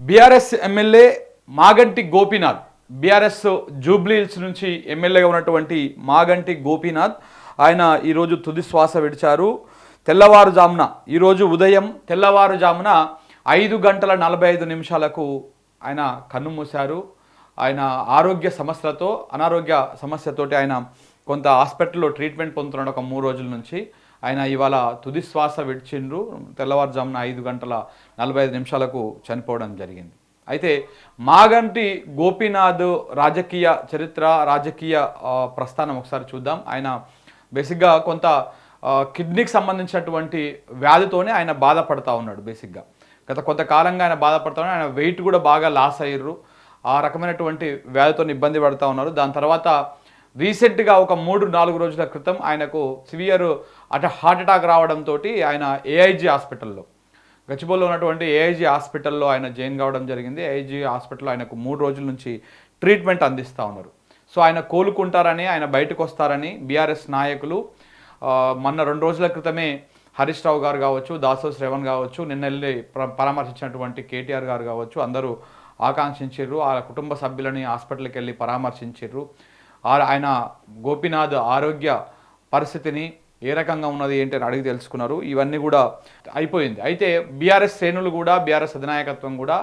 BRS MLA Maganti Gopinath, BRS Jubilee hills నుంచి ఎమ్మెల్యేగా ఉన్నటువంటి మాగంటి గోపీనాథ్ ఆయన ఈరోజు తుది శ్వాస విడిచారు. తెల్లవారుజామున ఈరోజు ఉదయం తెల్లవారుజామున 5:45 ఆయన కన్నుమూశారు. ఆయన ఆరోగ్య సమస్యలతో అనారోగ్య సమస్యతోటి ఆయన కొంత హాస్పిటల్లో ట్రీట్మెంట్ పొందుతున్నాడు ఒక 3 రోజుల నుంచి. ఆయన ఇవాళ తుది శ్వాస విడిచిండ్రు. తెల్లవారుజామున 5:45 చనిపోవడం జరిగింది. అయితే మాగంటి గోపీనాథ్ రాజకీయ చరిత్ర, రాజకీయ ప్రస్థానం ఒకసారి చూద్దాం. ఆయన బేసిక్గా కొంత కిడ్నీకి సంబంధించినటువంటి వ్యాధితోనే ఆయన బాధపడతా ఉన్నాడు. బేసిక్గా గత కొంతకాలంగా ఆయన బాధపడతా ఉన్నాడు. ఆయన వెయిట్ కూడా బాగా లాస్ అయ్యారు. ఆ రకమైనటువంటి వ్యాధితో ఇబ్బంది పడుతూ ఉన్నారు. దాని తర్వాత రీసెంట్గా ఒక 3-4 రోజుల క్రితం ఆయనకు సివియర్ హార్ట్ అటాక్ రావడంతో ఆయన ఏఐజీ హాస్పిటల్లో, గచ్చిబౌలిలో ఉన్నటువంటి ఏఐజీ హాస్పిటల్లో ఆయన జాయిన్ కావడం జరిగింది. ఏఐజీ హాస్పిటల్లో ఆయనకు 3 రోజుల నుంచి ట్రీట్మెంట్ అందిస్తూ ఉన్నారు. సో ఆయన కోలుకుంటారని, ఆయన బయటకు వస్తారని బీఆర్ఎస్ నాయకులు మొన్న 2 రోజుల క్రితమే హరీష్ రావు గారు కావచ్చు, దాసోస్ శ్రవణ్ కావచ్చు, నిన్న వెళ్ళి పరామర్శించినటువంటి కేటీఆర్ గారు కావచ్చు, అందరూ ఆకాంక్షించారు. ఆ కుటుంబ సభ్యులని హాస్పిటల్కి వెళ్ళి పరామర్శించారు. ఆయన గోపీనాథ్ ఆరోగ్య పరిస్థితిని ఏ రకంగా ఉన్నది ఏంటి అని అడిగి తెలుసుకున్నారు. ఇవన్నీ కూడా అయిపోయింది. అయితే బీఆర్ఎస్ శ్రేణులు కూడా, బీఆర్ఎస్ అధినాయకత్వం కూడా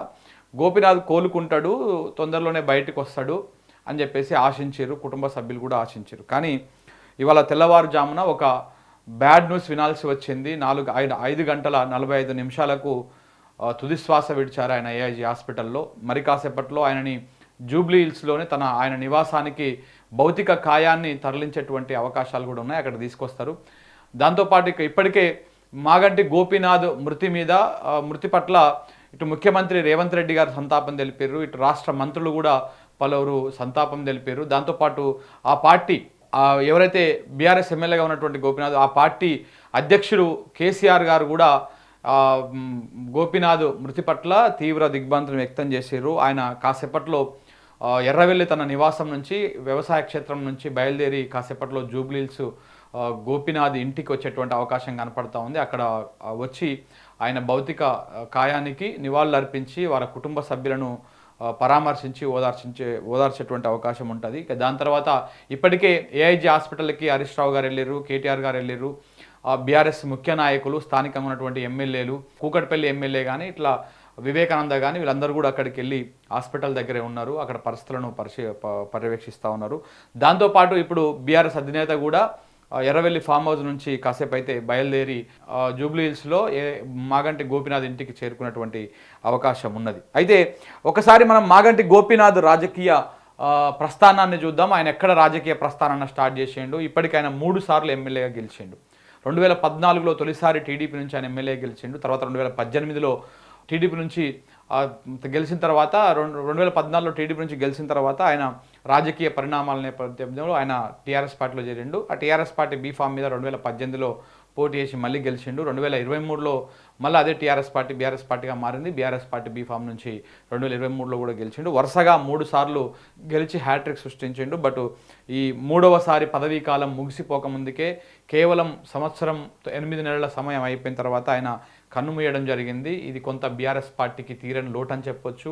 గోపీనాథ్ కోలుకుంటాడు, తొందరలోనే బయటకు వస్తాడు అని చెప్పేసి ఆశించారు. కుటుంబ సభ్యులు కూడా ఆశించారు. కానీ ఇవాళ తెల్లవారుజామున ఒక బ్యాడ్ న్యూస్ వినాల్సి వచ్చింది. 5:45 తుది శ్వాస విడిచారు ఆయన ఏఐజీ హాస్పిటల్లో. మరి కాసేపట్లో ఆయనని జూబ్లీ హిల్స్లోనే ఆయన నివాసానికి భౌతిక కాయాన్ని తరలించేటువంటి అవకాశాలు కూడా ఉన్నాయి. అక్కడ తీసుకొస్తారు. దాంతోపాటు ఇప్పటికే మాగంటి గోపీనాథ్ మృతి పట్ల ఇటు ముఖ్యమంత్రి రేవంత్ రెడ్డి గారు సంతాపం తెలిపారు. ఇటు రాష్ట్ర మంత్రులు కూడా పలువురు సంతాపం తెలిపారు. దాంతోపాటు ఆ పార్టీ ఎవరైతే బీఆర్ఎస్ ఎమ్మెల్యేగా ఉన్నటువంటి గోపీనాథ్, ఆ పార్టీ అధ్యక్షుడు కేసీఆర్ గారు కూడా గోపీనాథ్ మృతి పట్ల తీవ్ర దిగ్భ్రాంతిని వ్యక్తం చేశారు. ఆయన కాసేపట్లో ఎర్రవెల్లి తన నివాసం నుంచి, వ్యవసాయ క్షేత్రం నుంచి బయలుదేరి కాసేపట్లో జూబ్లీ హిల్స్ గోపీనాథ్ ఇంటికి వచ్చేటువంటి అవకాశం కనపడతా ఉంది. అక్కడ వచ్చి ఆయన భౌతిక కాయానికి నివాళులు అర్పించి వారి కుటుంబ సభ్యులను పరామర్శించి ఓదార్చేటువంటి అవకాశం ఉంటుంది. దాని తర్వాత ఇప్పటికే ఏఐజీ హాస్పిటల్కి హరీష్ రావు గారు వెళ్ళారు, కేటీఆర్ గారు వెళ్ళారు. బీఆర్ఎస్ ముఖ్య నాయకులు, స్థానికంగా ఉన్నటువంటి ఎమ్మెల్యేలు, కూకట్పల్లి ఎమ్మెల్యే కానీ, ఇట్లా వివేకానంద కానీ వీళ్ళందరూ కూడా అక్కడికి వెళ్ళి హాస్పిటల్ దగ్గరే ఉన్నారు. అక్కడ పరిస్థితులను పర్యవేక్షిస్తూ ఉన్నారు. దాంతోపాటు ఇప్పుడు బీఆర్ఎస్ అధినేత కూడా ఎర్రవెల్లి ఫామ్ హౌస్ నుంచి కాసేపు అయితే బయలుదేరి జూబ్లీ హిల్స్లో మాగంటి గోపీనాథ్ ఇంటికి చేరుకున్నటువంటి అవకాశం ఉన్నది. అయితే ఒకసారి మనం మాగంటి గోపీనాథ్ రాజకీయ ప్రస్థానాన్ని చూద్దాం. ఆయన ఎక్కడ రాజకీయ ప్రస్థానాన్ని స్టార్ట్ చేసిండు. ఇప్పటికి ఆయన 3 సార్లు ఎమ్మెల్యేగా గెలిచిండు. 2014లో తొలిసారి టీడీపీ నుంచి ఆయన ఎమ్మెల్యే గెలిచిండు. తర్వాత 2018లో టీడీపీ నుంచి గెలిచిన తర్వాత 2014లో టీడీపీ నుంచి గెలిచిన తర్వాత ఆయన రాజకీయ పరిణామాల నేపథ్యంలో ఆయన టీఆర్ఎస్ పార్టీలో చేరిండు. ఆ టీఆర్ఎస్ పార్టీ బీఫామ్ మీద 2018లో పోటీ చేసి మళ్ళీ గెలిచిండు. 2023లో మళ్ళీ అదే టీఆర్ఎస్ పార్టీ బీఆర్ఎస్ పార్టీగా మారింది. బీఆర్ఎస్ పార్టీ బీఫామ్ నుంచి 2023లో కూడా గెలిచిండు. వరుసగా 3 సార్లు గెలిచి హ్యాట్రిక్ సృష్టించిండు. బట్ ఈ 3వసారి పదవీ కాలం ముగిసిపోకముందుకే కేవలం 1 సంవత్సరం 8 నెలల సమయం అయిపోయిన తర్వాత ఆయన కన్నుమూయడం జరిగింది. ఇది కొంత బీఆర్ఎస్ పార్టీకి తీరని లోటు అని చెప్పొచ్చు.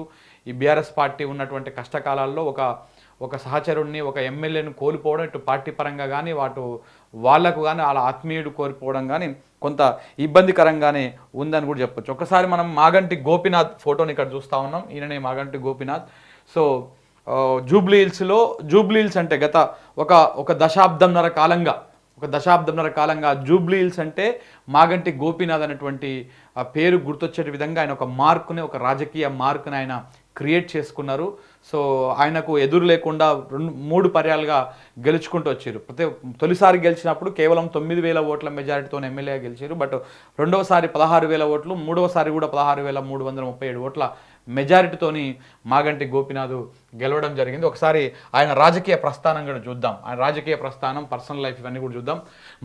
ఈ బీఆర్ఎస్ పార్టీ ఉన్నటువంటి కష్టకాలాల్లో ఒక సహచరుణ్ణి, ఒక ఎమ్మెల్యేను కోల్పోవడం ఇటు పార్టీ పరంగా కానీ, వాళ్లకు కానీ వాళ్ళ ఆత్మీయుడు కోల్పోవడం కానీ కొంత ఇబ్బందికరంగానే ఉందని కూడా చెప్పొచ్చు. ఒకసారి మనం మాగంటి గోపీనాథ్ ఫోటోని ఇక్కడ చూస్తూ ఉన్నాం. ఈయననే Maganti Gopinath. So Jubilee hills అంటే గత ఒక దశాబ్దంన్నర కాలంగా జూబ్లీ హిల్స్ అంటే మాగంటి గోపీనాథ్ అనేటువంటి పేరు గుర్తొచ్చే విధంగా ఆయన ఒక రాజకీయ మార్కుని ఆయన క్రియేట్ చేసుకున్నారు. సో ఆయనకు ఎదురు లేకుండా 3 పర్యాలుగా గెలుచుకుంటూ వచ్చారు. తొలిసారి గెలిచినప్పుడు కేవలం 9,000 ఓట్ల మెజారిటీతో ఎమ్మెల్యేగా గెలిచారు. బట్ రెండవసారి 16,000 ఓట్లు, మూడవసారి కూడా 16,337 ఓట్ల మెజారిటీతోని మాగంటి గోపీనాథ్ గెలవడం జరిగింది. ఒకసారి ఆయన రాజకీయ ప్రస్థానం కూడా చూద్దాం. ఆయన రాజకీయ ప్రస్థానం, పర్సనల్ లైఫ్ ఇవన్నీ కూడా చూద్దాం.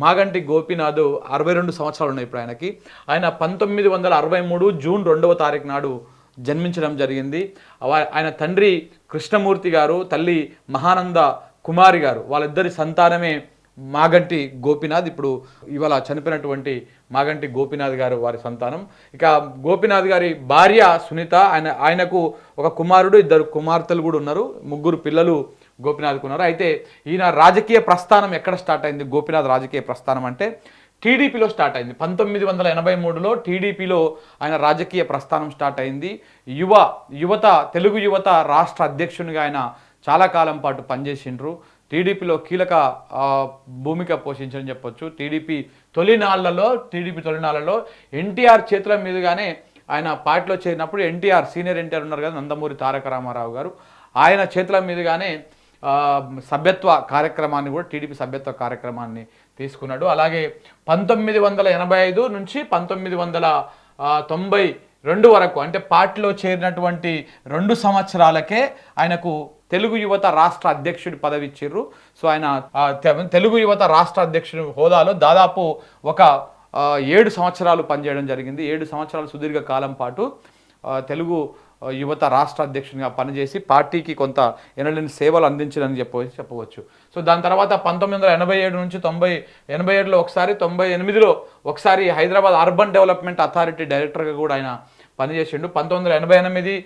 మాగంటి గోపీనాథ్ 62 సంవత్సరాలు ఉన్నాయి ఇప్పుడు ఆయనకి. ఆయన 1963 జూన్ 2వ తారీఖు నాడు జన్మించడం జరిగింది. ఆయన తండ్రి కృష్ణమూర్తి గారు, తల్లి మహానంద కుమారి గారు, వాళ్ళిద్దరి సంతానమే మాగంటి గోపీనాథ్. ఇప్పుడు ఇవాళ చనిపోయినటువంటి మాగంటి గోపీనాథ్ గారు వారి సంతానం. ఇక గోపీనాథ్ గారి భార్య సునీత, ఆయనకు ఒక కుమారుడు, 2 కుమార్తెలు కూడా ఉన్నారు, 3 పిల్లలు గోపీనాథ్కు ఉన్నారు. అయితే ఈయన రాజకీయ ప్రస్థానం ఎక్కడ స్టార్ట్ అయింది? గోపీనాథ్ రాజకీయ ప్రస్థానం అంటే టీడీపీలో స్టార్ట్ అయింది. 1983లో టీడీపీలో ఆయన రాజకీయ ప్రస్థానం స్టార్ట్ అయింది. తెలుగు యువత రాష్ట్ర అధ్యక్షునిగా ఆయన చాలా కాలం పాటు పనిచేసిండ్రు. టీడీపీలో కీలక భూమిక పోషించని చెప్పొచ్చు. టీడీపీ తొలినాళ్లలో ఎన్టీఆర్ చేతుల మీదుగానే ఆయన పార్టీలో చేరినప్పుడు సీనియర్ ఎన్టీఆర్ ఉన్నారు కదా, నందమూరి తారక రామారావు గారు, ఆయన చేతుల మీదుగానే సభ్యత్వ కార్యక్రమాన్ని కూడా టీడీపీ సభ్యత్వ కార్యక్రమాన్ని తీసుకున్నాడు. అలాగే 1985 నుంచి 1992 వరకు, అంటే పార్టీలో చేరినటువంటి 2 సంవత్సరాలకే ఆయనకు తెలుగు యువత రాష్ట్ర అధ్యక్షుడి పదవి ఇచ్చిర్రు. సో ఆయన తెలుగు యువత రాష్ట్ర అధ్యక్షుడి హోదాలో దాదాపు ఒక 7 సంవత్సరాలు పనిచేయడం జరిగింది. 7 సంవత్సరాలు సుదీర్ఘ కాలం పాటు తెలుగు యువత రాష్ట్ర అధ్యక్షునిగా పనిచేసి పార్టీకి కొంత ఎనలేని సేవలు అందించాలని చెప్పవచ్చు. సో దాని తర్వాత 1987 నుంచి 87లో ఒకసారి, 98లో ఒకసారి హైదరాబాద్ అర్బన్ డెవలప్మెంట్ అథారిటీ డైరెక్టర్గా కూడా ఆయన పనిచేసిండు. 1988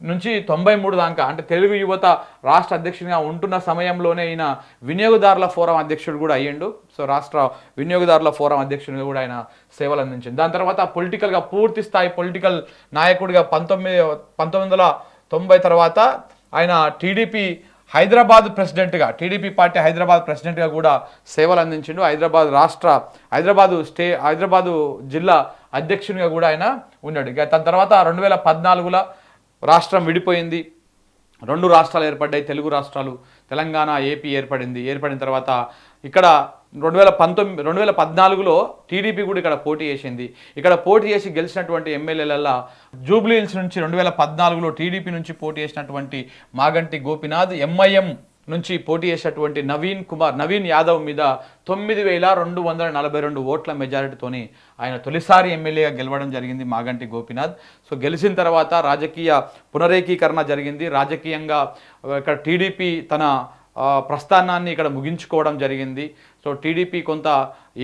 నుంచి 93 దాకా, అంటే తెలుగు యువత రాష్ట్ర అధ్యక్షునిగా ఉంటున్న సమయంలోనే ఈయన వినియోగదారుల ఫోరం అధ్యక్షుడు కూడా అయ్యిండు. సో రాష్ట్ర వినియోగదారుల ఫోరం అధ్యక్షునిగా కూడా ఆయన సేవలు అందించింది. దాని తర్వాత పొలిటికల్గా పూర్తి స్థాయి పొలిటికల్ నాయకుడిగా 1990 తర్వాత ఆయన టీడీపీ పార్టీ హైదరాబాద్ ప్రెసిడెంట్గా కూడా సేవలు అందించిండు. హైదరాబాదు జిల్లా అధ్యక్షునిగా కూడా ఆయన ఉన్నాడు. ఇక దాని తర్వాత 2014లో రాష్ట్రం విడిపోయింది, 2 రాష్ట్రాలు ఏర్పడ్డాయి, తెలుగు రాష్ట్రాలు, తెలంగాణ, ఏపీ ఏర్పడిన తర్వాత ఇక్కడ 2014లో టీడీపీ కూడా ఇక్కడ పోటీ చేసింది. ఇక్కడ పోటీ చేసి గెలిచినటువంటి ఎమ్మెల్యేలలో జూబ్లీ హిల్స్ నుంచి 2014లో టీడీపీ నుంచి పోటీ చేసినటువంటి మాగంటి గోపీనాథ్, ఎంఐఎం నుంచి పోటీ చేసినటువంటి నవీన్ యాదవ్ మీద 9,242 ఓట్ల మెజారిటీతోని ఆయన తొలిసారి ఎమ్మెల్యేగా గెలవడం జరిగింది మాగంటి గోపీనాథ్. సో గెలిచిన తర్వాత రాజకీయ పునరేకీకరణ జరిగింది. రాజకీయంగా ఇక్కడ టీడీపీ తన ప్రస్థానాన్ని ఇక్కడ ముగించుకోవడం జరిగింది. సో టీడీపీ కొంత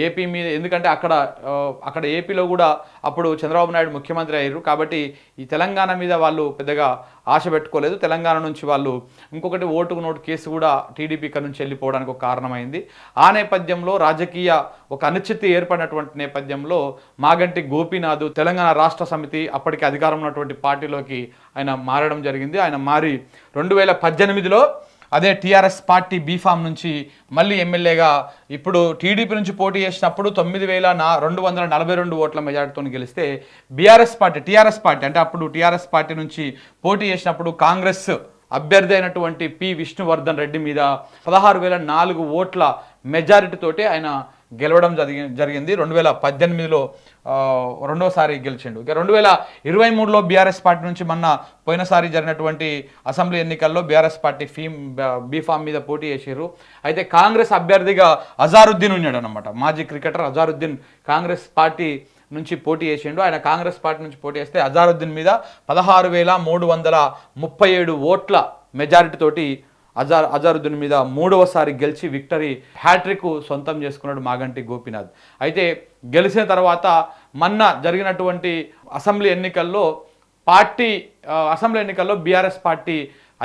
ఏపీ మీద, ఎందుకంటే అక్కడ ఏపీలో కూడా అప్పుడు చంద్రబాబు నాయుడు ముఖ్యమంత్రి అయ్యారు కాబట్టి ఈ తెలంగాణ మీద వాళ్ళు పెద్దగా ఆశ పెట్టుకోలేదు. తెలంగాణ నుంచి వాళ్ళు ఇంకొకటి ఓటుకు నోటు కేసు కూడా టీడీపీ ఇక్కడ నుంచి వెళ్ళిపోవడానికి ఒక కారణమైంది. ఆ నేపథ్యంలో రాజకీయ ఒక అనిశ్చితి ఏర్పడినటువంటి నేపథ్యంలో మాగంటి గోపీనాథ్ తెలంగాణ రాష్ట్ర సమితి, అప్పటికి అధికారం ఉన్నటువంటి పార్టీలోకి ఆయన మారడం జరిగింది. ఆయన మారి 2018లో అదే టీఆర్ఎస్ పార్టీ బీఫామ్ నుంచి మళ్ళీ ఎమ్మెల్యేగా, ఇప్పుడు టీడీపీ నుంచి పోటీ చేసినప్పుడు 9,242 ఓట్ల మెజార్టీతో గెలిస్తే టీఆర్ఎస్ పార్టీ అంటే అప్పుడు టీఆర్ఎస్ పార్టీ నుంచి పోటీ చేసినప్పుడు కాంగ్రెస్ అభ్యర్థి అయినటువంటి పి విష్ణువర్ధన్ రెడ్డి మీద 16,004 ఓట్ల మెజారిటీతోటి ఆయన గెలవడం జరిగింది. 2018లో రెండోసారి గెలిచిండు. ఇక 2023లో బీఆర్ఎస్ పార్టీ నుంచి పోయినసారి జరిగినటువంటి అసెంబ్లీ ఎన్నికల్లో బీఆర్ఎస్ పార్టీ బీఫామ్ మీద పోటీ చేశారు. అయితే కాంగ్రెస్ అభ్యర్థిగా అజారుద్దీన్ ఉన్నాడు అనమాట. మాజీ క్రికెటర్ అజారుద్దీన్ కాంగ్రెస్ పార్టీ నుంచి పోటీ చేసిండు. ఆయన కాంగ్రెస్ పార్టీ నుంచి పోటీ చేస్తే అజారుద్దీన్ మీద 16,337 ఓట్ల మెజారిటీ తోటి అజారుద్దీన్ మీద 3వసారి గెలిచి విక్టరీ హ్యాట్రిక్ సొంతం చేసుకున్నాడు మాగంటి గోపీనాథ్. అయితే గెలిచిన తర్వాత జరిగినటువంటి అసెంబ్లీ ఎన్నికల్లో బీఆర్ఎస్ పార్టీ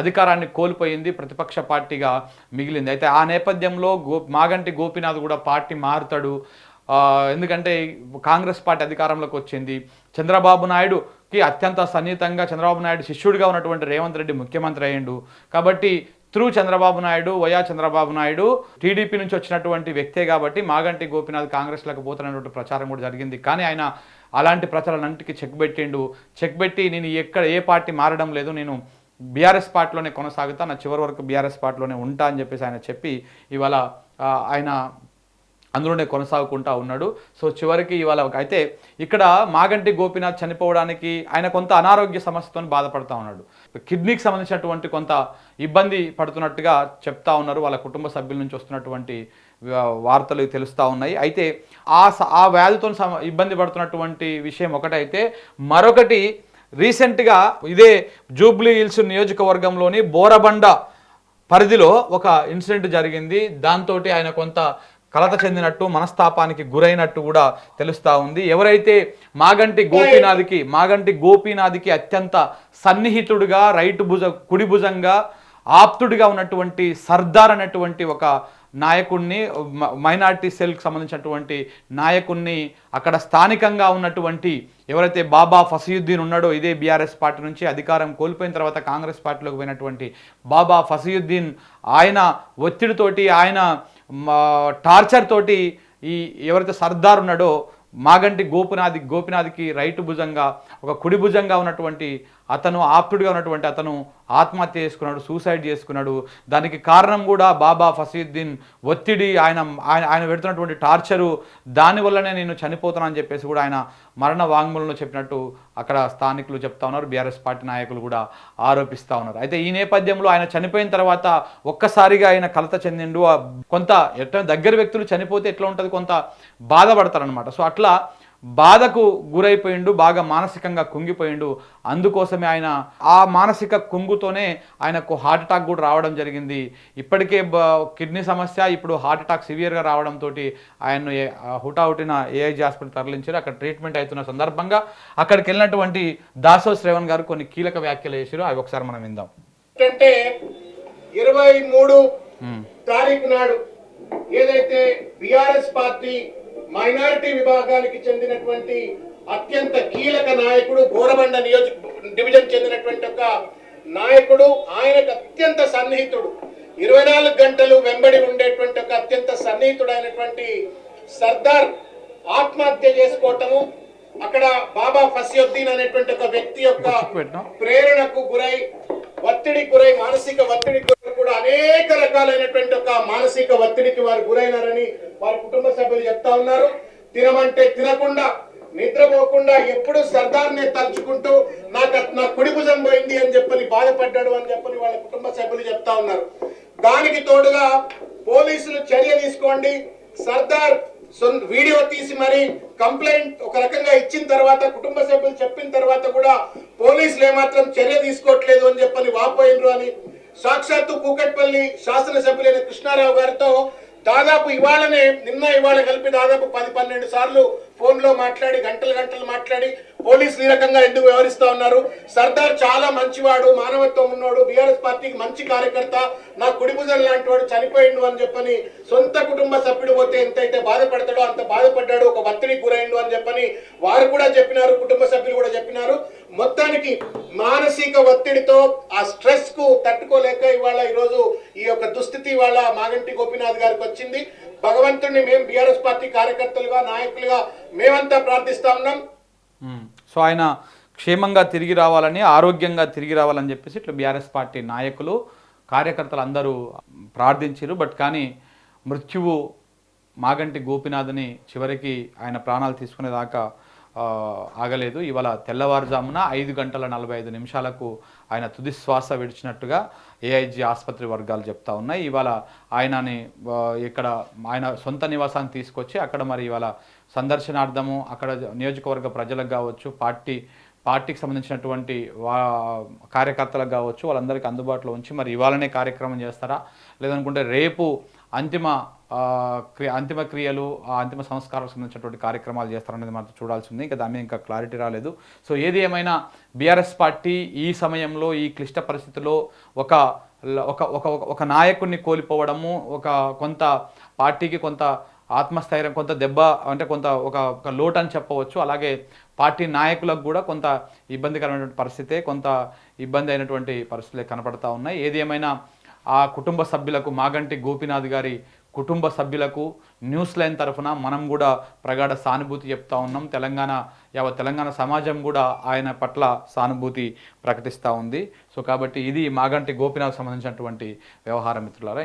అధికారాన్ని కోల్పోయింది, ప్రతిపక్ష పార్టీగా మిగిలింది. అయితే ఆ నేపథ్యంలో మాగంటి గోపీనాథ్ కూడా పార్టీ మారుతాడు. ఎందుకంటే కాంగ్రెస్ పార్టీ అధికారంలోకి వచ్చింది. చంద్రబాబు నాయుడుకి అత్యంత సన్నిహితంగా చంద్రబాబు నాయుడు శిష్యుడిగా ఉన్నటువంటి రేవంత్ రెడ్డి ముఖ్యమంత్రి అయ్యిండు. కాబట్టి చంద్రబాబు నాయుడు టీడీపీ నుంచి వచ్చినటువంటి వ్యక్తే కాబట్టి మాగంటి గోపీనాథ్ కాంగ్రెస్లోకి పోతున్నటువంటి ప్రచారం కూడా జరిగింది. కానీ ఆయన అలాంటి ప్రచారాలన్నింటికి చెక్ పెట్టి నేను ఏ పార్టీ మారడం లేదు, నేను బీఆర్ఎస్ పార్టీలోనే కొనసాగుతా, నా చివరి వరకు బీఆర్ఎస్ పార్టీలోనే ఉంటా అని చెప్పేసి ఆయన చెప్పి ఇవాళ ఆయన అందులోనే కొనసాగుకుంటా ఉన్నాడు. సో చివరికి ఇవాళ అయితే ఇక్కడ మాగంటి గోపీనాథ్ చనిపోవడానికి ఆయన కొంత అనారోగ్య సమస్యతో బాధపడుతూ ఉన్నాడు. కిడ్నీకి సంబంధించినటువంటి కొంత ఇబ్బంది పడుతున్నట్టుగా చెప్తా ఉన్నారు. వాళ్ళ కుటుంబ సభ్యుల నుంచి వస్తున్నటువంటి వార్తలు తెలుస్తూ ఉన్నాయి. అయితే ఆ వ్యాధితో ఇబ్బంది పడుతున్నటువంటి విషయం ఒకటైతే, మరొకటి రీసెంట్గా ఇదే జూబ్లీ హిల్స్ నియోజకవర్గంలోని బోరబండ పరిధిలో ఒక ఇన్సిడెంట్ జరిగింది. దాంతో ఆయన కొంత కలత చెందినట్టు మనస్తాపానికి గురైనట్టు కూడా తెలుస్తా ఉంది. ఎవరైతే మాగంటి గోపీనాథ్కి అత్యంత సన్నిహితుడుగా కుడి భుజంగా ఆప్తుడిగా ఉన్నటువంటి సర్దార్ అనేటువంటి ఒక నాయకుడిని, మైనార్టీ సెల్కి సంబంధించినటువంటి నాయకుడిని, అక్కడ స్థానికంగా ఉన్నటువంటి ఎవరైతే బాబా ఫసీయుద్దీన్ ఉన్నాడో, ఇదే బీఆర్ఎస్ పార్టీ నుంచి అధికారం కోల్పోయిన తర్వాత కాంగ్రెస్ పార్టీలోకి పోయినటువంటి బాబా ఫసీయుద్దీన్, ఆయన ఒత్తిడితోటి, ఆయన టార్చర్ తోటి ఈ ఎవరైతే సర్దార్ ఉన్నాడో మాగంటి గోపినాథ్కి రైటు భుజంగా, ఒక కుడి భుజంగా ఉన్నటువంటి అతను, ఆప్తుడిగా ఉన్నటువంటి అతను ఆత్మహత్య చేసుకున్నాడు, సూసైడ్ చేసుకున్నాడు. దానికి కారణం కూడా బాబా ఫసీయుద్దీన్ ఒత్తిడి, ఆయన పెడుతున్నటువంటి టార్చరు, దానివల్లనే నేను చనిపోతానని చెప్పేసి కూడా ఆయన మరణ వాంగ్మూలంలో చెప్పినట్టు అక్కడ స్థానికులు చెప్తా ఉన్నారు, బీఆర్ఎస్ పార్టీ నాయకులు కూడా ఆరోపిస్తూ ఉన్నారు. అయితే ఈ నేపథ్యంలో ఆయన చనిపోయిన తర్వాత ఒక్కసారిగా ఆయన కలత చెందిండు. కొంత ఎట్లా దగ్గర వ్యక్తులు చనిపోతే ఎట్లా ఉంటుంది, కొంత బాధపడతారనమాట. సో అట్లా బాధకు గురైపోయిండు, బాగా మానసికంగా కుంగిపోయిండు. అందుకోసమే ఆయన ఆ మానసిక కుంగుతోనే ఆయనకు హార్ట్ అటాక్ కూడా రావడం జరిగింది. ఇప్పటికే కిడ్నీ సమస్య, ఇప్పుడు హార్ట్ అటాక్ సివియర్గా రావడంతో ఆయన్ను హుటాహుటిన ఏఐజీ హాస్పిటల్ తరలించారు. అక్కడ ట్రీట్మెంట్ అవుతున్న సందర్భంగా అక్కడికి వెళ్ళినటువంటి దాసో శ్రవణ్ గారు కొన్ని కీలక వ్యాఖ్యలు చేశారు. అవి ఒకసారి మనం విందాం. 23 తారీఖు నాడు ఏదైతే బీఆర్ఎస్ పార్టీ మైనారిటీ విభాగానికి చెందినటువంటి అత్యంత కీలక నాయకుడు, గోరబండ డివిజన్ చెందినటువంటి ఒక నాయకుడు, ఆయనకు అత్యంత సన్నిహితుడు, 24 గంటలు వెంబడి ఉండేటువంటి ఒక అత్యంత సన్నిహితుడైనటువంటి సర్దార్ ఆత్మహత్య చేసుకోవటము, అక్కడ బాబా ఫసీయుద్దీన్ అనేటువంటి ఒక వ్యక్తి యొక్క ప్రేరణకు గురై, ఒత్తిడికి గురై, మానసిక ఒత్తిడికి కూడా అనేక రకాలైనటువంటి ఒక మానసిక ఒత్తిడికి వారు గురైనారని వారి కుటుంబ సభ్యులు చెప్తా ఉన్నారు. తినమంటే తినకుండా, నిద్రపోకుండా ఎప్పుడు సర్దార్నే తలుచుకుంటూ నా కుడి భుజం పోయింది అని చెప్పని బాధపడ్డాడు అని చెప్పని వాళ్ళ కుటుంబ సభ్యులు చెప్తా ఉన్నారు. దానికి తోడుగా పోలీసులు చర్య తీసుకోండి, సర్దార్ వీడియో తీసి మరి కంప్లైంట్ ఒక రకంగా ఇచ్చిన తర్వాత, కుటుంబ సభ్యులు చెప్పిన తర్వాత కూడా పోలీసులు ఏమాత్రం చర్య తీసుకోవట్లేదు అని చెప్పని వాపోయినరు అని సాక్షాత్తు కూకట్పల్లి శాసనసభ్యులైన కృష్ణారావు గారితో దాదాపు ఇవాళ కలిపి దాదాపు 10-12 సార్లు ఫోన్ లో మాట్లాడి, గంటలు మాట్లాడి పోలీసులు ఈ రకంగా ఎందుకు వ్యవహరిస్తా ఉన్నారు. సర్దార్ చాలా మంచివాడు, మానవత్వం ఉన్నవాడు, బీఆర్ఎస్ పార్టీకి మంచి కార్యకర్త, నా కుడిభుజం లాంటి వాడు చనిపోయిండు అని చెప్పని సొంత కుటుంబ సభ్యుడు పోతే ఎంతైతే బాధపడతాడో అంత బాధపడ్డాడు, ఒక ఒత్తిడికి గురైండు అని చెప్పని వారు కూడా చెప్పినారు, కుటుంబ సభ్యులు కూడా చెప్పినారు. మొత్తానికి మానసిక ఒత్తిడితో, ఆ స్ట్రెస్ కు తట్టుకోలేక ఇవాళ ఈరోజు ఈ యొక్క దుస్థితి ఇవాళ మాగంటి గోపీనాథ్ గారికి వచ్చింది. భగవంతుడిని మేము బీఆర్ఎస్ పార్టీ కార్యకర్తలుగా, నాయకులుగా మేమంతా ప్రార్థిస్తా ఉన్నాం. సో ఆయన క్షేమంగా తిరిగి రావాలని, ఆరోగ్యంగా తిరిగి రావాలని చెప్పేసి ఇట్లా బీఆర్ఎస్ పార్టీ నాయకులు, కార్యకర్తలు అందరూ ప్రార్థించారు. బట్ కానీ మృత్యువు మాగంటి గోపీనాథ్ని చివరికి ఆయన ప్రాణాలు తీసుకునేదాకా ఆగలేదు. ఇవాళ తెల్లవారుజామున 5:45 ఆయన తుది శ్వాస విడిచినట్టుగా ఏఐజీ ఆసుపత్రి వర్గాలు చెప్తా ఉన్నాయి. ఇవాళ ఆయనని ఇక్కడ ఆయన సొంత నివాసాన్ని తీసుకొచ్చి అక్కడ మరి ఇవాళ సందర్శనార్థము, అక్కడ నియోజకవర్గ ప్రజలకు కావచ్చు, పార్టీకి సంబంధించినటువంటి కార్యకర్తలకు కావచ్చు, వాళ్ళందరికీ అందుబాటులో ఉంచి మరి ఇవాళనే కార్యక్రమం చేస్తారా, లేదనుకుంటే రేపు అంతిమ క్రియలు, అంతిమ సంస్కారాలకు సంబంధించినటువంటి కార్యక్రమాలు చేస్తారనేది మనం చూడాల్సి ఉంది. ఇంకా దాని మీద ఇంకా క్లారిటీ రాలేదు. సో ఏది ఏమైనా బీఆర్ఎస్ పార్టీ ఈ సమయంలో, ఈ క్లిష్ట పరిస్థితిలో ఒక నాయకుడిని కోల్పోవడము, కొంత పార్టీకి కొంత ఆత్మస్థైర్యం, కొంత దెబ్బ, అంటే ఒక లోటు అని చెప్పవచ్చు. అలాగే పార్టీ నాయకులకు కూడా కొంత ఇబ్బందికరమైనటువంటి పరిస్థితే, కొంత ఇబ్బంది అయినటువంటి పరిస్థితులే కనపడతా ఉన్నాయి. ఏది ఏమైనా ఆ కుటుంబ సభ్యులకు, మాగంటి గోపీనాథ్ గారి కుటుంబ సభ్యులకు న్యూస్ లైన్ తరఫున మనం కూడా ప్రగాఢ సానుభూతి చెప్తా ఉన్నాం. తెలంగాణ సమాజం కూడా ఆయన పట్ల సానుభూతి ప్రకటిస్తూ ఉంది. సో కాబట్టి ఇది మాగంటి గోపీనాథ్ సంబంధించినటువంటి వ్యవహారం మిత్రులారా.